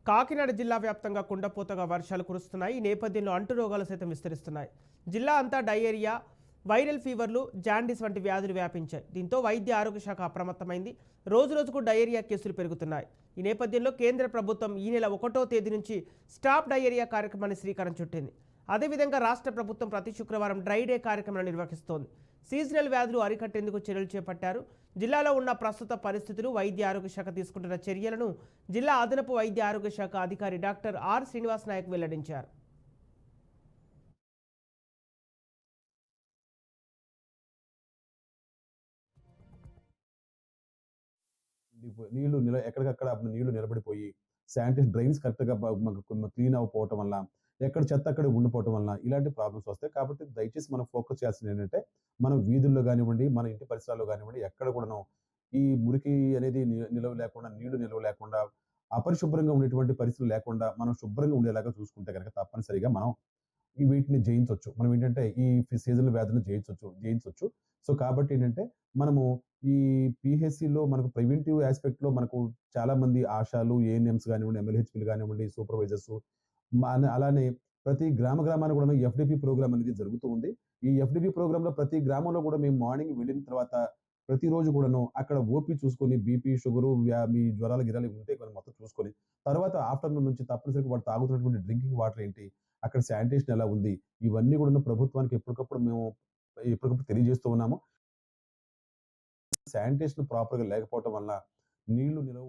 కాకినాడ జిల్లా వ్యాప్తంగా కుండపోతగా వర్షాలు కురుస్తున్నాయి. ఈ నేపథ్యంలో అంటురోగాలు సైతం విస్తరిస్తున్నాయి. జిల్లా అంతా డయేరియా, వైరల్ ఫీవర్లు, జాండీస్ వంటి వ్యాధులు వ్యాపించాయి. దీంతో వైద్య ఆరోగ్య శాఖ అప్రమత్తమైంది. రోజురోజుకు డయేరియా కేసులు పెరుగుతున్నాయి. ఈ నేపథ్యంలో కేంద్ర ప్రభుత్వం ఈ నెల 1వ తేదీ నుంచి స్టాప్ డయేరియా కార్యక్రమాన్ని శ్రీకారం చుట్టింది. అదేవిధంగా రాష్ట్ర ప్రభుత్వం ప్రతి శుక్రవారం డ్రై డే కార్యక్రమాన్ని నిర్వహిస్తోంది. సీజనల్ వ్యాధులు అరికట్టేందుకు చర్యలు చేపట్టారు. జిల్లాలో ఉన్న ప్రస్తుత పరిస్థితులు, వైద్య ఆరోగ్య శాఖ తీసుకుంటున్న చర్యలను జిల్లా అదనపు వైద్య ఆరోగ్య శాఖ అధికారి డాక్టర్ ఆర్ శ్రీనివాస్ నాయక్ వెల్లడించారు. నీళ్లు ఎక్కడికక్కడ నీళ్లు నిలబడిపోయి శానిటైజ్ డ్రైన్స్ కరెక్ట్‌గా మనకు క్లీన్ అవ్వకపోవటం వల్ల, ఎక్కడ చెత్త అక్కడే ఉండిపోవటం వల్ల ఇలాంటి ప్రాబ్లమ్స్ వస్తాయి. కాబట్టి దయచేసి మనం ఫోకస్ చేయాల్సింది ఏంటంటే, మనం వీధుల్లో గానివ్వండి, మన ఇంటి పరిసరాల్లో గానివ్వండి, ఎక్కడ కూడాను ఈ మురికి అనేది నిలవ లేకుండా, నీళ్లు నిలవ లేకుండా, అపరిశుభ్రంగా ఉండేటువంటి పరిస్థితులు లేకుండా, మనం శుభ్రంగా ఉండేలాగా చూసుకుంటే గనక తప్పనిసరిగా మనం వీటిని జయించొచ్చు. మనం ఏంటంటే ఈ సీజనల్ వ్యాధులను జయించొచ్చు. సో, కాబట్టి ఏంటంటే మనము ఈ పీహెచ్‌సిలో మనకు ప్రివెంటివ్ యాస్పెక్ట్‌లో మనకు చాలామంది ఆశాలు, ఏఎన్ఎంస్ గానివ్వండి, ఎంఎల్‌హెచ్‌పీలు గానివ్వండి, సూపర్వైజర్సు అలానే ప్రతి గ్రామాన కూడాను ఎఫ్‌డిపి ప్రోగ్రామ్ అనేది జరుగుతూ ఉంది. ఈ ఎఫ్‌డిపి ప్రోగ్రామ్‌లో ప్రతి గ్రామంలో కూడా మేము మార్నింగ్ వెళ్ళిన తర్వాత ప్రతిరోజు కూడాను అక్కడ ఓపీ చూసుకొని బీపీ, షుగరు, మీ జ్వరాలు, గిరాలు ఉంటే కొన్ని మొత్తం చూసుకొని, తర్వాత ఆఫ్టర్‌నూన్ నుంచి తప్పనిసరిగా వాళ్ళు తాగుతున్నటువంటి డ్రింకింగ్ వాటర్ ఏంటి? అక్కడ శానిటేషన్ ఎలా ఉంది? ఇవన్నీ కూడాను ప్రభుత్వానికి ఎప్పటికప్పుడు తెలియజేస్తూ ఉన్నాము. శానిటేషన్ ప్రాపర్‌గా లేకపోవటం వల్ల నీళ్లు నిలవ